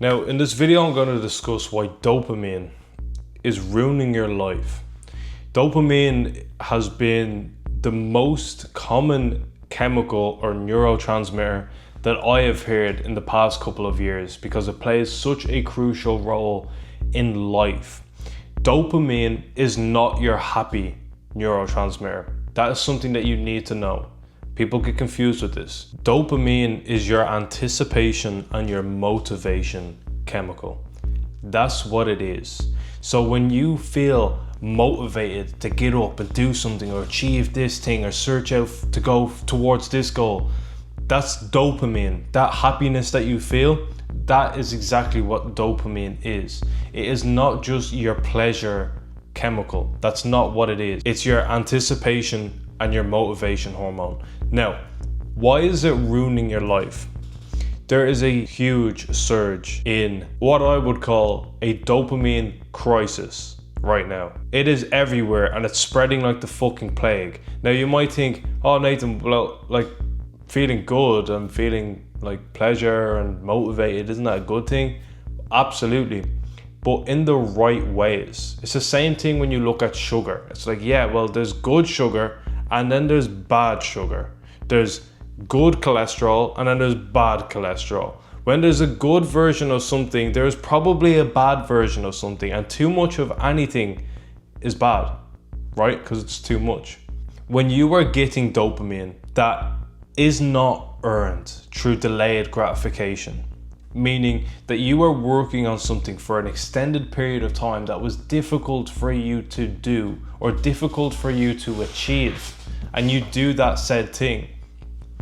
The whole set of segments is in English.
Now, in this video, I'm going to discuss why dopamine is ruining your life. Dopamine has been the most common chemical or neurotransmitter that I have heard in the past couple of years because it plays such a crucial role in life. Dopamine is not your happy neurotransmitter. That is something that you need to know. People get confused with this. Dopamine is your anticipation and your motivation chemical. That's what it is. So when you feel motivated to get up and do something or achieve this thing or search out to go towards this goal, that's dopamine. That happiness that you feel, that is exactly what dopamine is. It is not just your pleasure chemical. That's not what it is. It's your anticipation and your motivation hormone. Now, why is it ruining your life? There is a huge surge in what I would call a dopamine crisis right now. It is everywhere and it's spreading like the fucking plague. Now you might think, oh Nathan, well, like feeling good and feeling like pleasure and motivated, isn't that a good thing? Absolutely. But in the right ways. It's the same thing when you look at sugar. It's like, yeah, well, there's good sugar and then there's bad sugar. There's good cholesterol and then there's bad cholesterol. When there's a good version of something, there's probably a bad version of something, and too much of anything is bad, right? Because it's too much. When you are getting dopamine that is not earned through delayed gratification, meaning that you are working on something for an extended period of time that was difficult for you to do or difficult for you to achieve, and you do that said thing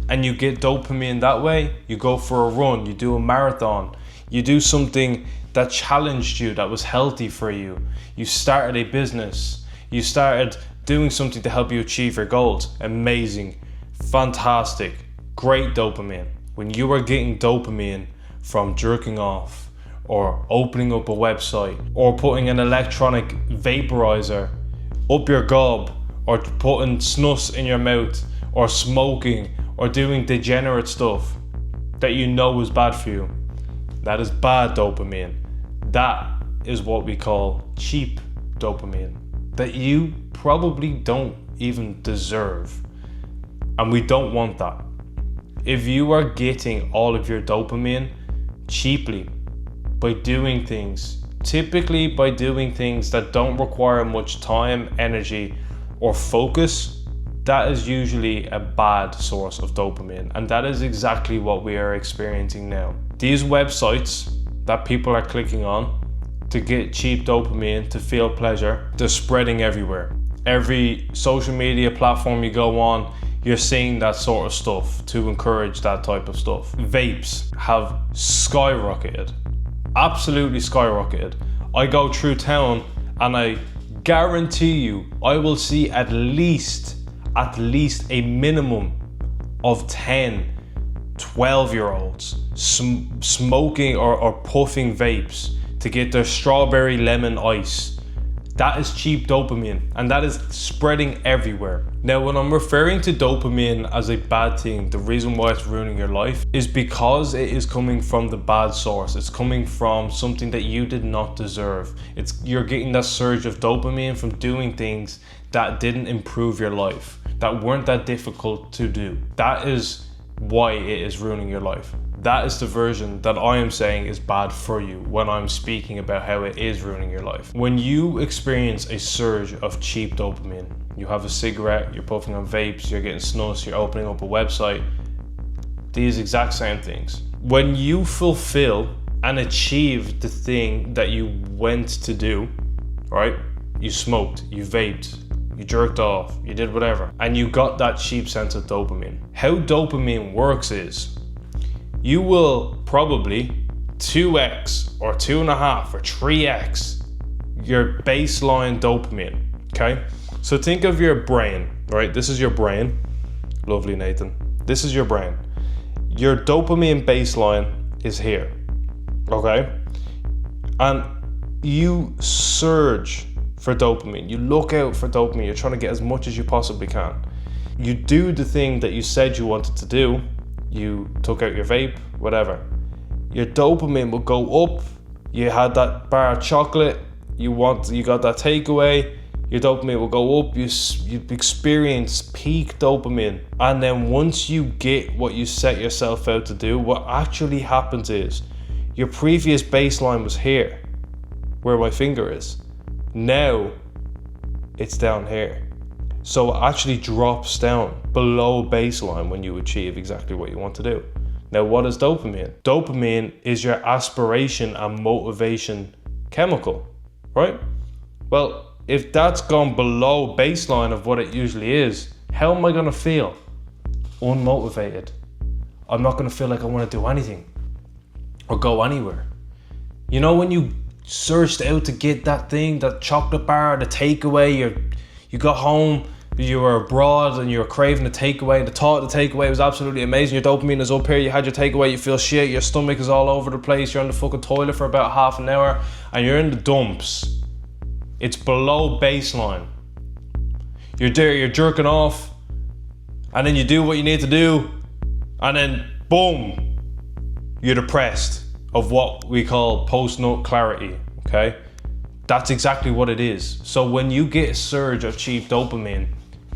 and you get dopamine that way, you go for a run, you do a marathon, you do something that challenged you, that was healthy for you, you started a business, you started doing something to help you achieve your goals. Amazing, fantastic, great dopamine. When you are getting dopamine from jerking off or opening up a website or putting an electronic vaporizer up your gob or putting snus in your mouth or smoking or doing degenerate stuff that you know is bad for you, that is bad dopamine. That is what we call cheap dopamine that you probably don't even deserve, and we don't want that. If you are getting all of your dopamine cheaply by doing things, typically by doing things that don't require much time, energy, or focus, that is usually a bad source of dopamine, and that is exactly what we are experiencing now. These websites that people are clicking on to get cheap dopamine, to feel pleasure, they're spreading everywhere. Every social media platform you go on, you're seeing that sort of stuff to encourage that type of stuff. Vapes have skyrocketed, absolutely skyrocketed. I go through town and I guarantee you I will see at least a minimum of 10, 12-year-olds smoking or puffing vapes to get their strawberry lemon ice. That is cheap dopamine, and that is spreading everywhere. Now, when I'm referring to dopamine as a bad thing, the reason why it's ruining your life is because it is coming from the bad source. It's coming from something that you did not deserve. You're getting that surge of dopamine from doing things that didn't improve your life, that weren't that difficult to do. That is why it is ruining your life. That is the version that I am saying is bad for you when I'm speaking about how it is ruining your life. When you experience a surge of cheap dopamine, you have a cigarette, you're puffing on vapes, you're getting snus, you're opening up a website, these exact same things. When you fulfill and achieve the thing that you went to do, right? You smoked, you vaped, you jerked off, you did whatever, and you got that cheap sense of dopamine. How dopamine works is, you will probably 2x or 2.5 or 3x your baseline dopamine, okay? So think of your brain, right? This is your brain. Lovely, Nathan. This is your brain. Your dopamine baseline is here, okay? And you surge for dopamine. You look out for dopamine. You're trying to get as much as you possibly can. You do the thing that you said you wanted to do. You took out your vape, whatever. your dopamine will go up. You had that bar of chocolate, you got that takeaway, your dopamine will go up, you experience peak dopamine. And then once you get what you set yourself out to do, what actually happens is your previous baseline was here, where my finger is. Now it's down here. So it actually drops down below baseline when you achieve exactly what you want to do. Now, what is dopamine? Dopamine is your aspiration and motivation chemical, right? Well, if that's gone below baseline of what it usually is, how am I gonna feel? Unmotivated. I'm not gonna feel like I wanna do anything or go anywhere. You know, when you searched out to get that thing, that chocolate bar, the takeaway, you got home, you were abroad and you were craving the takeaway, and the thought of the takeaway was absolutely amazing. Your dopamine is up here, you had your takeaway, you feel shit, your stomach is all over the place, you're on the fucking toilet for about half an hour and you're in the dumps. It's below baseline. You're there, you're jerking off, and then you do what you need to do, and then boom, you're depressed of what we call post-nut clarity, okay? That's exactly what it is. So when you get a surge of cheap dopamine,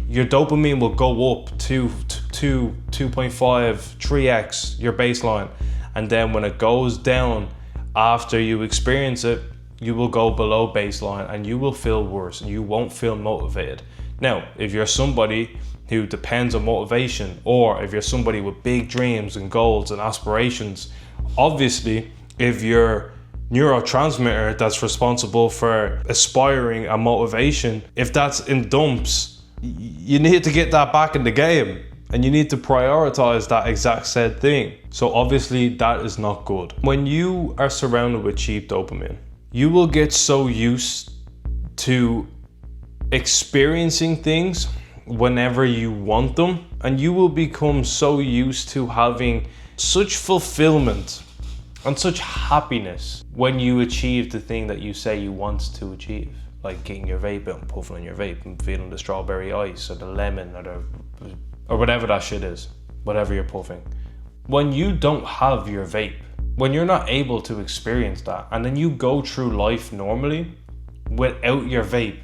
your dopamine will go up to 2.5, 3x your baseline. And then when it goes down after you experience it, you will go below baseline and you will feel worse and you won't feel motivated. Now, if you're somebody who depends on motivation, or if you're somebody with big dreams and goals and aspirations, obviously, if your neurotransmitter that's responsible for aspiring and motivation, if that's in dumps, you need to get that back in the game and you need to prioritize that exact said thing. So obviously that is not good. When you are surrounded with cheap dopamine, you will get so used to experiencing things whenever you want them, and you will become so used to having such fulfillment and such happiness when you achieve the thing that you say you want to achieve, like getting your vape out and puffing on your vape and feeling the strawberry ice or the lemon or whatever that shit is, whatever you're puffing. When you don't have your vape, when you're not able to experience that, and then you go through life normally without your vape,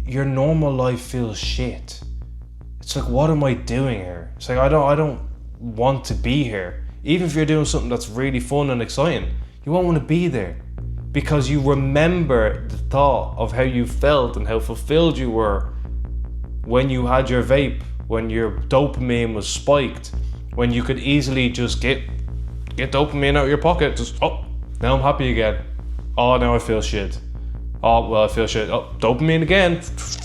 your normal life feels shit. It's like, what am I doing here? It's like, I don't want to be here. Even if you're doing something that's really fun and exciting, you won't want to be there because you remember the thought of how you felt and how fulfilled you were when you had your vape, when your dopamine was spiked, when you could easily just get dopamine out of your pocket. Just, oh, now I'm happy again. Oh, now I feel shit. Oh, well, I feel shit. Oh, dopamine again.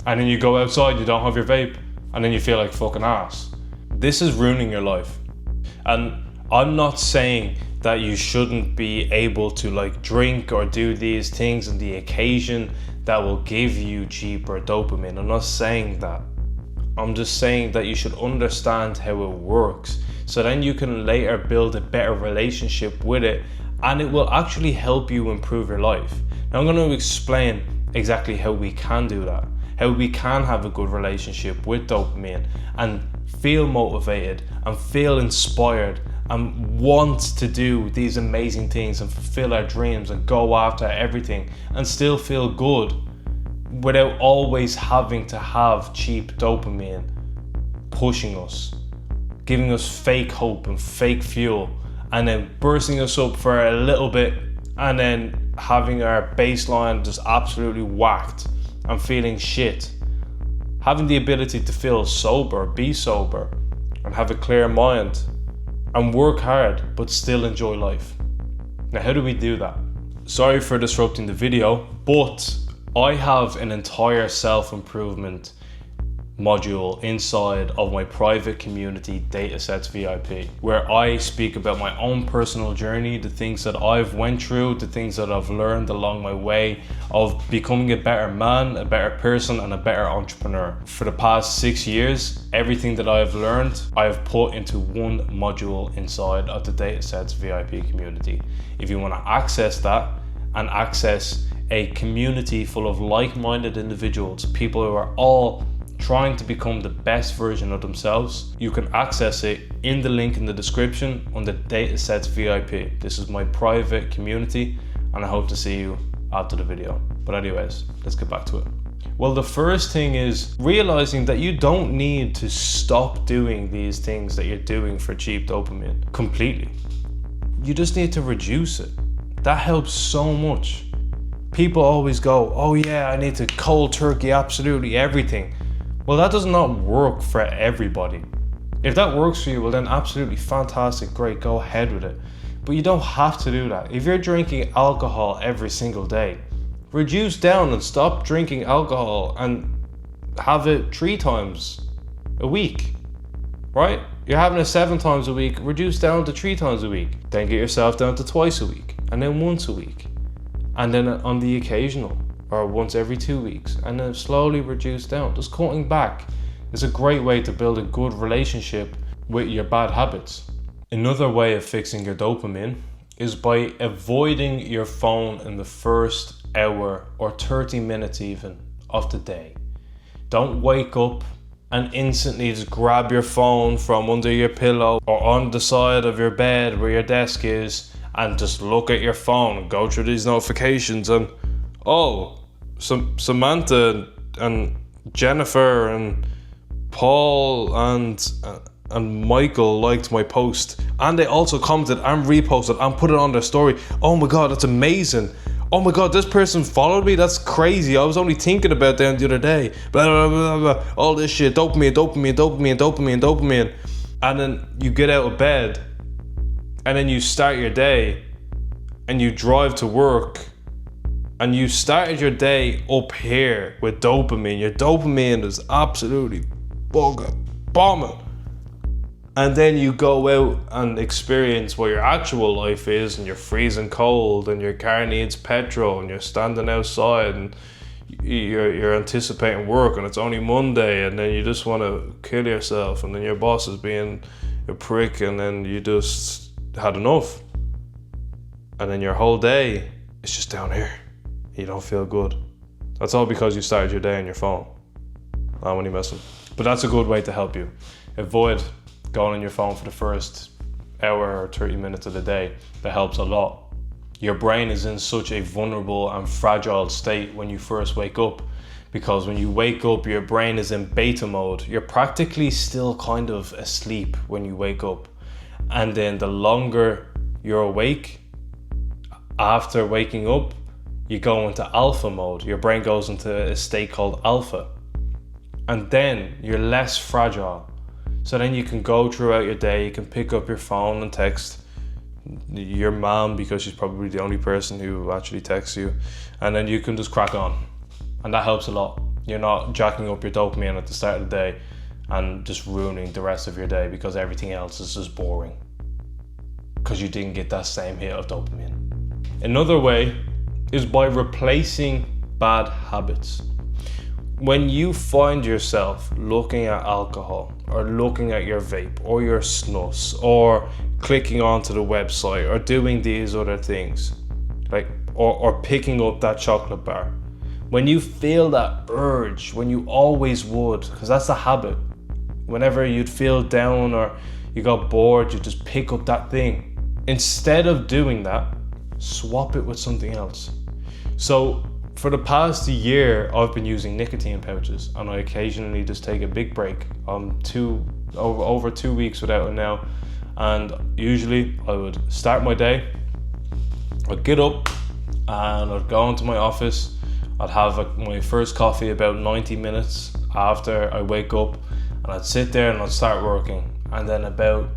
And then you go outside, you don't have your vape, and then you feel like fucking ass. This is ruining your life. And I'm not saying that you shouldn't be able to like drink or do these things on the occasion that will give you cheaper dopamine. I'm not saying that. I'm just saying that you should understand how it works, so then you can later build a better relationship with it, and it will actually help you improve your life. Now I'm going to explain exactly how we can do that, how we can have a good relationship with dopamine and feel motivated and feel inspired and want to do these amazing things and fulfill our dreams and go after everything and still feel good without always having to have cheap dopamine pushing us, giving us fake hope and fake fuel, and then bursting us up for a little bit and then having our baseline just absolutely whacked and feeling shit. Having the ability to feel sober, be sober, and have a clear mind and work hard but still enjoy life. Now, how do we do that? Sorry for disrupting the video, but I have an entire self-improvement module inside of my private community Datasets VIP, where I speak about my own personal journey, the things that I've went through, the things that I've learned along my way of becoming a better man, a better person, and a better entrepreneur. For the past 6 years, everything that I've learned, I've put into one module inside of the Datasets VIP community. If you want to access that and access a community full of like-minded individuals, people who are all trying to become the best version of themselves, you can access it in the link in the description on the Datasets VIP. This is my private community, and I hope to see you after the video. But anyways, let's get back to it. Well, the first thing is realizing that you don't need to stop doing these things that you're doing for cheap dopamine completely. You just need to reduce it. That helps so much. People always go, oh yeah, I need to cold turkey absolutely everything. Well, that does not work for everybody. If that works for you, well then absolutely fantastic, great, go ahead with it. But you don't have to do that. If you're drinking alcohol every single day, reduce down and stop drinking alcohol and have it 3 times a week, right? You're having it 7 times a week, reduce down to 3 times a week. Then get yourself down to twice a week, and then once a week. And then on the occasional, or once every 2 weeks, and then slowly reduce down. Just cutting back is a great way to build a good relationship with your bad habits. Another way of fixing your dopamine is by avoiding your phone in the first hour or 30 minutes even of the day. Don't wake up and instantly just grab your phone from under your pillow or on the side of your bed where your desk is and just look at your phone and go through these notifications and Samantha and Jennifer and Paul and Michael liked my post, and they also commented and reposted and put it on their story. Oh my god, that's amazing. Oh my god, this person followed me? That's crazy. I was only thinking about them the other day. Blah, blah, blah, blah. All this shit, dopamine. And then you get out of bed and then you start your day and you drive to work and you started your day up here with dopamine. Your dopamine is absolutely bombing. And then you go out and experience what your actual life is, and you're freezing cold and your car needs petrol and you're standing outside and you're anticipating work and it's only Monday, and then you just want to kill yourself, and then your boss is being a prick, and then you just had enough. And then your whole day is just down here. You don't feel good. That's all because you started your day on your phone. I'm only messing. But that's a good way to help you. Avoid going on your phone for the first hour or 30 minutes of the day. That helps a lot. Your brain is in such a vulnerable and fragile state when you first wake up, because when you wake up, your brain is in beta mode. You're practically still kind of asleep when you wake up. And then the longer you're awake, after waking up, you go into alpha mode. Your brain goes into a state called alpha. And then you're less fragile. So then you can go throughout your day, you can pick up your phone and text your mom, because she's probably the only person who actually texts you. And then you can just crack on. And that helps a lot. You're not jacking up your dopamine at the start of the day and just ruining the rest of your day because everything else is just boring, because you didn't get that same hit of dopamine. Another way is by replacing bad habits. When you find yourself looking at alcohol or looking at your vape or your snus or clicking onto the website or doing these other things, like or picking up that chocolate bar, when you feel that urge, when you always would, because that's the habit, whenever you'd feel down or you got bored, you just pick up that thing. Instead of doing that, swap it with something else. So for the past year, I've been using nicotine pouches, and I occasionally just take a big break. I'm over 2 weeks without it now, and usually I would start my day, I'd get up and I'd go into my office. I'd have my first coffee about 90 minutes after I wake up, and I'd sit there and I'd start working. And then about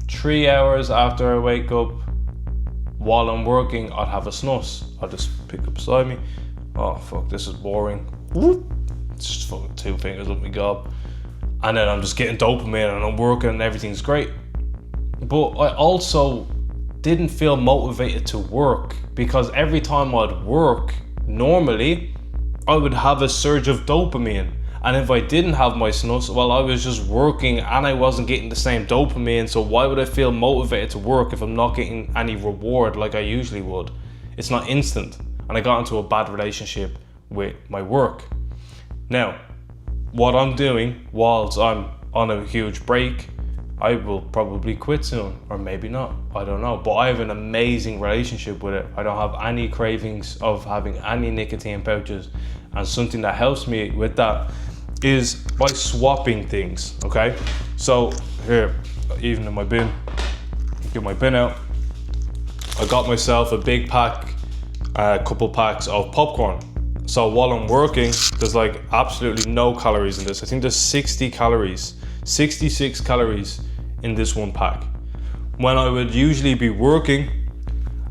3 hours after I wake up, while I'm working, I'd have a snus. I'd just pick up beside me. Oh fuck, this is boring. It's just fucking 2 fingers up my gob. And then I'm just getting dopamine and I'm working and everything's great. But I also didn't feel motivated to work, because every time I'd work, normally, I would have a surge of dopamine. And if I didn't have my snus, well, I was just working and I wasn't getting the same dopamine. So why would I feel motivated to work if I'm not getting any reward like I usually would? It's not instant. And I got into a bad relationship with my work. Now, what I'm doing whilst I'm on a huge break, I will probably quit soon, or maybe not, I don't know. But I have an amazing relationship with it. I don't have any cravings of having any nicotine pouches. And something that helps me with that is by swapping things, okay? So here, even in my bin, get my bin out. I got myself a big pack, a couple packs of popcorn. So while I'm working, there's like absolutely no calories in this. I think there's 66 calories in this one pack. When I would usually be working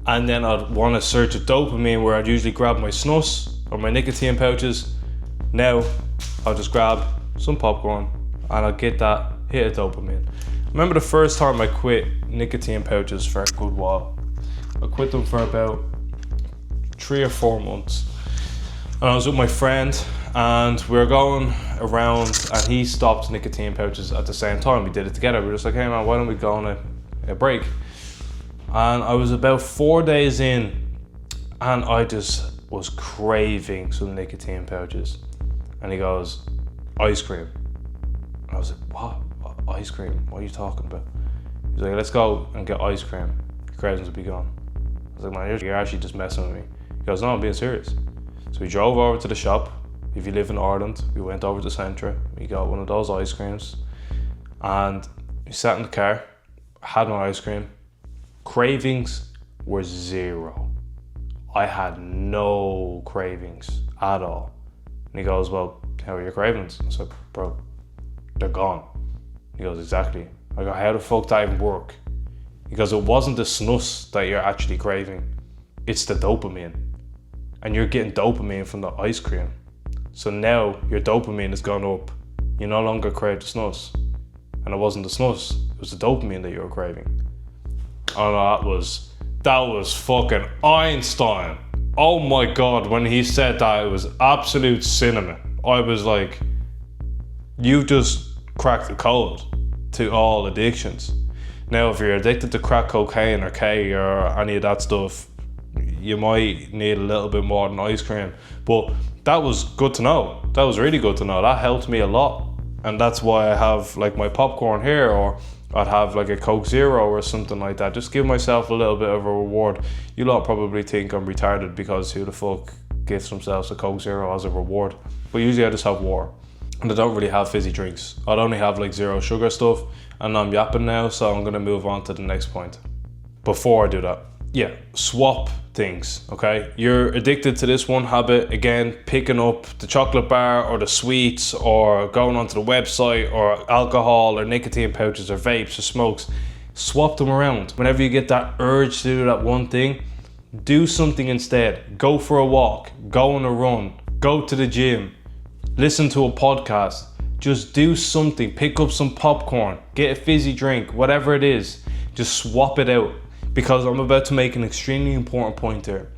and then I'd want to search a dopamine where I'd usually grab my snus or my nicotine pouches, now I'll just grab some popcorn and I'll get that hit of dopamine. I remember the first time I quit nicotine pouches for a good while. I quit them for about 3 or 4 months. And I was with my friend and we were going around and he stopped nicotine pouches at the same time. We did it together. We were just like, hey man, why don't we go on a break? And I was about 4 days in and I just was craving some nicotine pouches. And he goes, ice cream. And I was like, what ice cream? What are you talking about? He's like, let's go and get ice cream. Your cravings will be gone. I was like, man, you're actually just messing with me. He goes, no, I'm being serious. So we drove over to the shop. If you live in Ireland, we went over to Centra. We got one of those ice creams. And we sat in the car, had my ice cream. Cravings were zero. I had no cravings at all. And he goes, well, how are your cravings? I said, bro, they're gone. He goes, exactly. I go, how the fuck did that even work? He goes, it wasn't the snus that you're actually craving. It's the dopamine. And you're getting dopamine from the ice cream. So now your dopamine has gone up. You no longer crave the snus. And it wasn't the snus, it was the dopamine that you were craving. Oh, that was fucking Einstein. Oh my God, when he said that, it was absolute cinema. I was like, you just cracked the code to all addictions. Now, if you're addicted to crack cocaine or K or any of that stuff, you might need a little bit more than ice cream. But that was good to know. That was really good to know. That helped me a lot. And that's why I have like my popcorn here, or I'd have like a Coke Zero or something like that. Just give myself a little bit of a reward. You lot probably think I'm retarded because who the fuck gives themselves a Coke Zero as a reward? But usually I just have water. And I don't really have fizzy drinks. I'd only have like zero sugar stuff. And I'm yapping now, so I'm gonna move on to the next point. Before I do that, yeah, swap things, okay? You're addicted to this one habit, again, picking up the chocolate bar or the sweets or going onto the website or alcohol or nicotine pouches or vapes or smokes. Swap them around. Whenever you get that urge to do that one thing, do something instead. Go for a walk, go on a run, go to the gym, listen to a podcast. Just do something. Pick up some popcorn, get a fizzy drink, whatever it is. Just swap it out. Because I'm about to make an extremely important point here.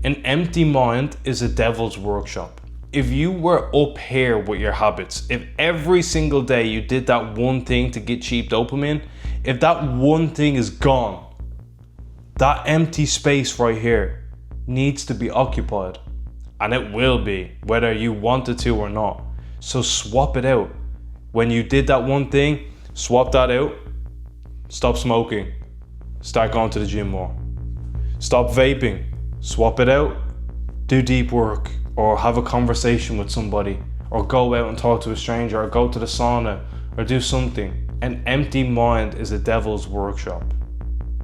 An empty mind is a devil's workshop. If you were up here with your habits, if every single day you did that one thing to get cheap dopamine, if that one thing is gone, that empty space right here needs to be occupied. And it will be, whether you wanted to or not. So swap it out. When you did that one thing, swap that out. Stop smoking. Start going to the gym more. Stop vaping. Swap it out. Do deep work, or have a conversation with somebody, or go out and talk to a stranger, or go to the sauna, or do something. An empty mind is a devil's workshop.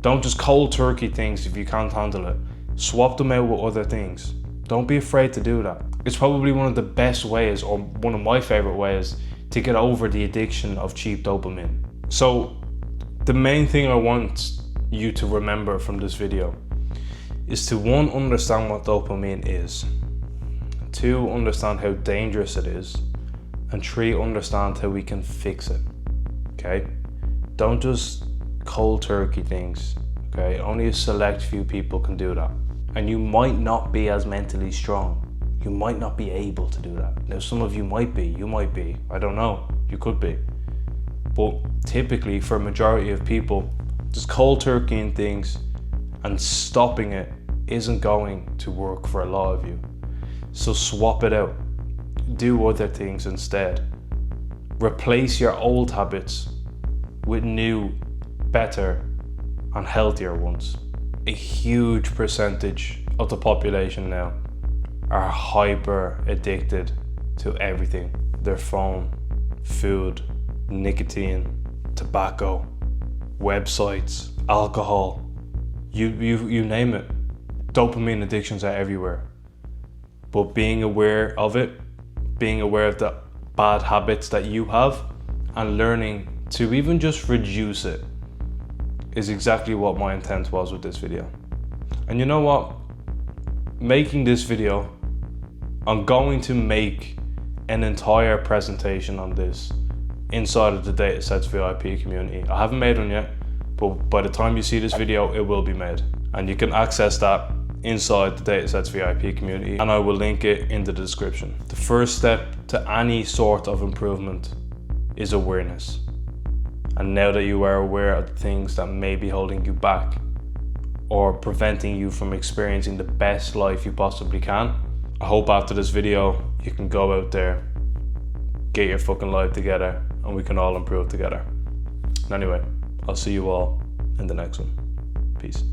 Don't just cold turkey things if you can't handle it. Swap them out with other things. Don't be afraid to do that. It's probably one of the best ways, or one of my favorite ways, to get over the addiction of cheap dopamine. So the main thing I want you to remember from this video is to, 1, understand what dopamine is, 2, understand how dangerous it is, and 3, understand how we can fix it. Okay? Don't just cold turkey things. Okay? Only a select few people can do that. And you might not be as mentally strong. You might not be able to do that. Now, some of you might be, I don't know, you could be. But typically, for a majority of people, just cold turkeying things and stopping it isn't going to work for a lot of you. So swap it out. Do other things instead. Replace your old habits with new, better, and healthier ones. A huge percentage of the population now are hyper addicted to everything. Their phone, food, nicotine, tobacco, websites, alcohol, you name it. Dopamine addictions are everywhere. But being aware of it, being aware of the bad habits that you have, and learning to even just reduce it is exactly what my intent was with this video. And you know what? Making this video, I'm going to make an entire presentation on this inside of the Datasets VIP community. I haven't made one yet, but by the time you see this video, it will be made. And you can access that inside the Datasets VIP community, and I will link it in the description. The first step to any sort of improvement is awareness. And now that you are aware of the things that may be holding you back or preventing you from experiencing the best life you possibly can, I hope after this video you can go out there, get your fucking life together, and we can all improve together. And anyway, I'll see you all in the next one. Peace.